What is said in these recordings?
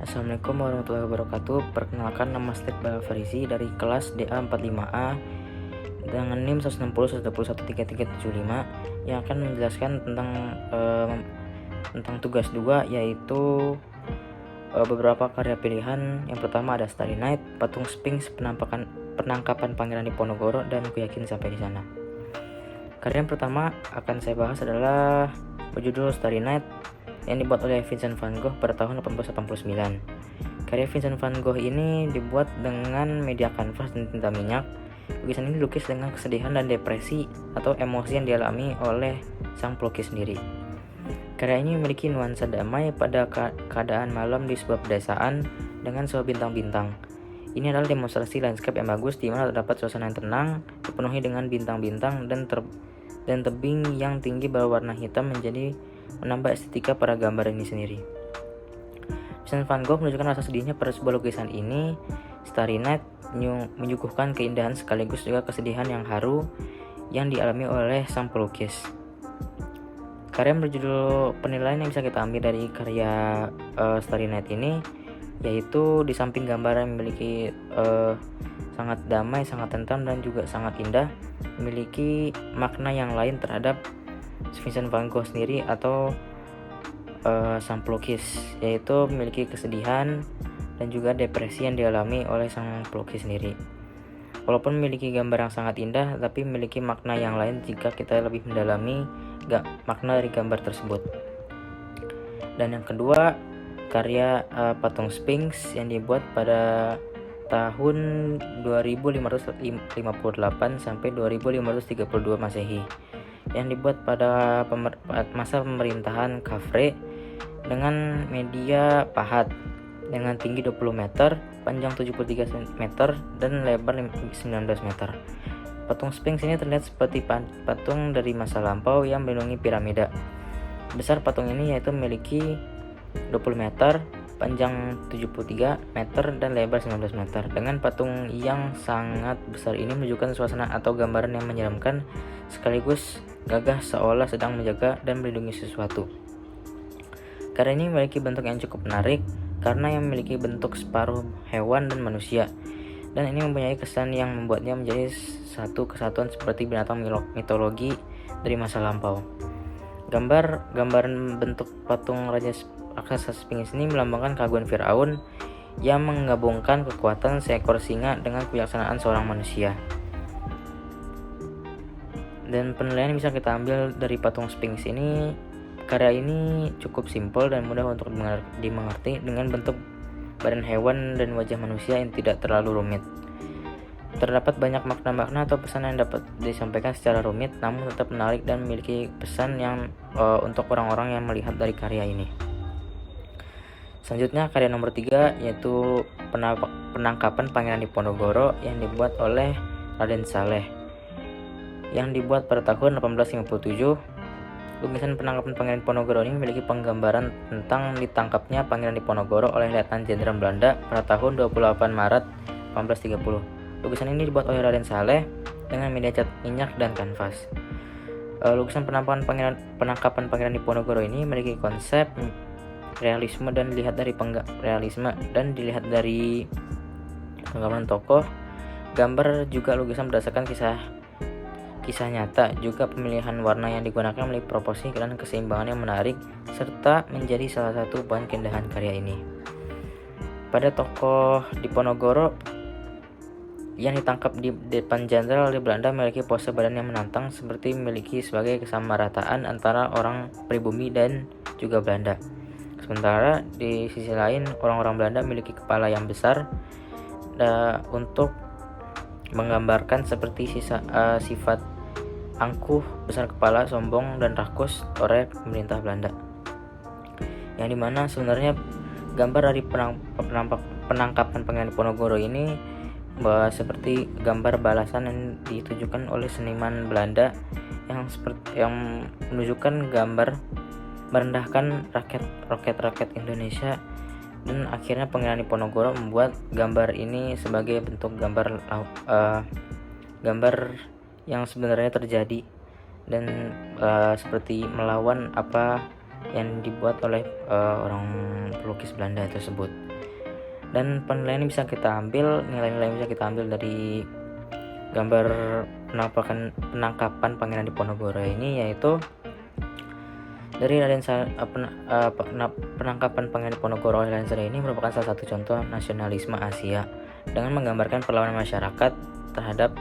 Assalamualaikum warahmatullahi wabarakatuh. Perkenalkan, nama Strik Balafarizi dari kelas DA45A dengan NIM 160.121.3375 yang akan menjelaskan tentang tugas 2, yaitu beberapa karya pilihan. Yang pertama ada Starry Night, Patung Sphinx, penangkapan Pangeran Diponegoro, dan Ku Yakin Sampai di Sana. Karya yang pertama akan saya bahas adalah berjudul Starry Night yang dibuat oleh Vincent van Gogh pada tahun 1889. Karya Vincent van Gogh ini dibuat dengan media kanvas dan tinta minyak. Lukisan ini dilukis dengan kesedihan dan depresi atau emosi yang dialami oleh sang pelukis sendiri. Karya ini memiliki nuansa damai pada keadaan malam di sebuah pedesaan dengan sebuah bintang-bintang. Ini adalah demonstrasi landscape yang bagus di mana terdapat suasana yang tenang, dipenuhi dengan bintang-bintang dan tebing yang tinggi berwarna hitam menambah estetika pada gambar ini sendiri. Vincent van Gogh menunjukkan rasa sedihnya pada sebuah lukisan ini. Starry Night menyuguhkan keindahan sekaligus juga kesedihan yang haru yang dialami oleh sang pelukis. Karya yang berjudul penilaian yang bisa kita ambil dari karya Starry Night ini, yaitu di samping gambar yang memiliki sangat damai, sangat tentram, dan juga sangat indah, memiliki makna yang lain terhadap Vincent van Gogh sendiri atau sang pelukis, yaitu memiliki kesedihan dan juga depresi yang dialami oleh sang pelukis sendiri. Walaupun memiliki gambar yang sangat indah, tapi memiliki makna yang lain jika kita lebih mendalami makna dari gambar tersebut. Dan yang kedua, karya Patung Sphinx yang dibuat pada tahun 2558 sampai 2532 Masehi, yang dibuat pada masa pemerintahan Khafre dengan media pahat dengan tinggi 20 meter, panjang 73 meter, dan lebar 19 meter. Patung Sphinx ini terlihat seperti patung dari masa lampau yang melindungi piramida. Besar patung ini yaitu memiliki 20 meter, panjang 73 meter, dan lebar 19 meter. Dengan patung yang sangat besar ini menunjukkan suasana atau gambaran yang menyeramkan sekaligus gagah, seolah sedang menjaga dan melindungi sesuatu. Karya ini memiliki bentuk yang cukup menarik karena yang memiliki bentuk separuh hewan dan manusia, dan ini mempunyai kesan yang membuatnya menjadi satu kesatuan seperti binatang mitologi dari masa lampau. Gambaran bentuk patung Raja Raksasa Sphinx ini melambangkan keagungan Firaun yang menggabungkan kekuatan seekor singa dengan kebijaksanaan seorang manusia. Dan penilaian yang bisa kita ambil dari patung Sphinx ini, karya ini cukup simpel dan mudah untuk dimengerti dengan bentuk badan hewan dan wajah manusia yang tidak terlalu rumit. Terdapat banyak makna-makna atau pesan yang dapat disampaikan secara rumit, namun tetap menarik dan memiliki pesan yang untuk orang-orang yang melihat dari karya ini. Selanjutnya karya nomor 3, yaitu penangkapan Pangeran Diponegoro yang dibuat oleh Raden Saleh, yang dibuat pada tahun 1857. Lukisan penangkapan Pangeran Diponegoro ini memiliki penggambaran tentang ditangkapnya Pangeran Diponegoro oleh Letnan Jenderal Belanda pada tahun 28 Maret 1830. Lukisan ini dibuat oleh Raden Saleh dengan media cat minyak dan kanvas. Lukisan penangkapan Pangeran Diponegoro ini memiliki konsep realisme dan dilihat dari dilihat dari penggambaran tokoh, gambar, juga lukisan berdasarkan kisah nyata. Juga pemilihan warna yang digunakan memiliki proporsi dan keseimbangan yang menarik serta menjadi salah satu bahan keindahan karya ini. Pada tokoh Diponegoro yang ditangkap di depan jenderal di Belanda memiliki pose badan yang menantang, seperti memiliki sebagai kesamarataan antara orang pribumi dan juga Belanda. Sementara di sisi lain, orang-orang Belanda memiliki kepala yang besar untuk menggambarkan seperti sifat angkuh, besar kepala, sombong, dan rakus oleh pemerintah Belanda. Yang dimana sebenarnya gambar dari penangkapan Pangeran Diponegoro ini seperti gambar balasan yang ditujukan oleh seniman Belanda yang menunjukkan gambar merendahkan rakyat Indonesia, dan akhirnya Pangeran Diponegoro membuat gambar ini sebagai bentuk gambar yang sebenarnya terjadi dan seperti melawan apa yang dibuat oleh orang pelukis Belanda tersebut. Dan penilaian bisa kita ambil, nilai-nilai bisa kita ambil dari gambar penangkapan Pangeran Diponegoro ini, yaitu dari penangkapan Pangeran Diponegoro oleh Raden Saleh ini merupakan salah satu contoh nasionalisme Asia dengan menggambarkan perlawanan masyarakat terhadap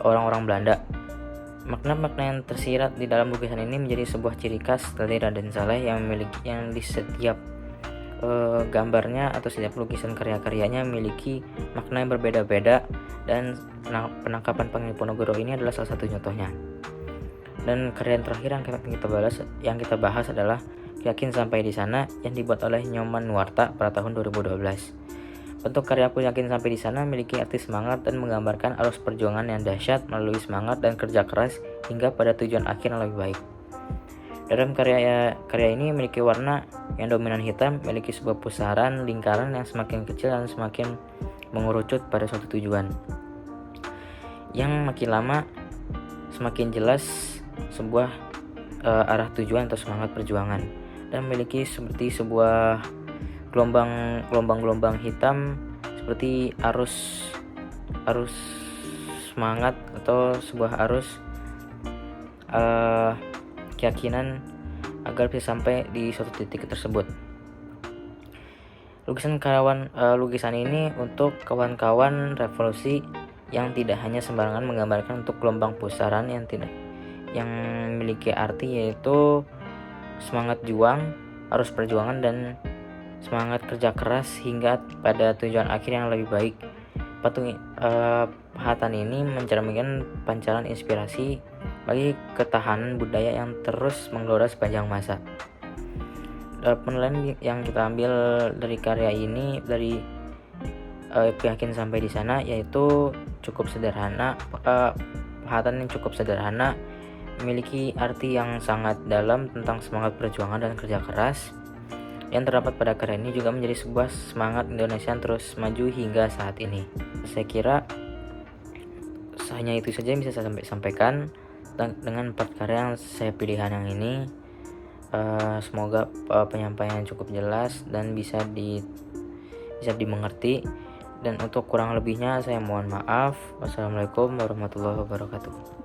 orang-orang Belanda. Makna-makna yang tersirat di dalam lukisan ini menjadi sebuah ciri khas dari Raden Saleh yang di setiap gambarnya atau setiap lukisan karya-karyanya memiliki makna yang berbeda-beda, dan penangkapan Pangeran Diponegoro ini adalah salah satu contohnya. Dan karya yang terakhir yang kita bahas adalah Yakin Sampai di Sana yang dibuat oleh Nyoman Nuarta pada tahun 2012. Bentuk karya Aku Yakin Sampai di Sana memiliki arti semangat dan menggambarkan arus perjuangan yang dahsyat melalui semangat dan kerja keras hingga pada tujuan akhir yang lebih baik. Dalam karya ini memiliki warna yang dominan hitam, memiliki sebuah pusaran lingkaran yang semakin kecil dan semakin mengerucut pada suatu tujuan, yang makin lama semakin jelas sebuah arah tujuan atau semangat perjuangan, dan memiliki seperti sebuah gelombang hitam seperti arus semangat atau sebuah arus keyakinan agar bisa sampai di suatu titik tersebut. Lukisan ini untuk kawan-kawan revolusi yang tidak hanya sembarangan menggambarkan untuk gelombang pusaran yang memiliki arti, yaitu semangat juang, arus perjuangan, dan semangat kerja keras hingga pada tujuan akhir yang lebih baik. Pahatan ini mencerminkan pancaran inspirasi bagi ketahanan budaya yang terus menggelora sepanjang masa. Penilaian yang kita ambil dari karya ini, dari Yakin Sampai di Sana, yaitu cukup sederhana. Pahatan yang cukup sederhana memiliki arti yang sangat dalam tentang semangat perjuangan dan kerja keras. Yang terdapat pada karya ini juga menjadi sebuah semangat Indonesia yang terus maju hingga saat ini. Saya kira hanya itu saja yang bisa saya sampaikan dengan 4 karya yang saya pilihan yang ini. Semoga penyampaian cukup jelas dan bisa dimengerti, dan untuk kurang lebihnya saya mohon maaf. Wassalamualaikum warahmatullahi wabarakatuh.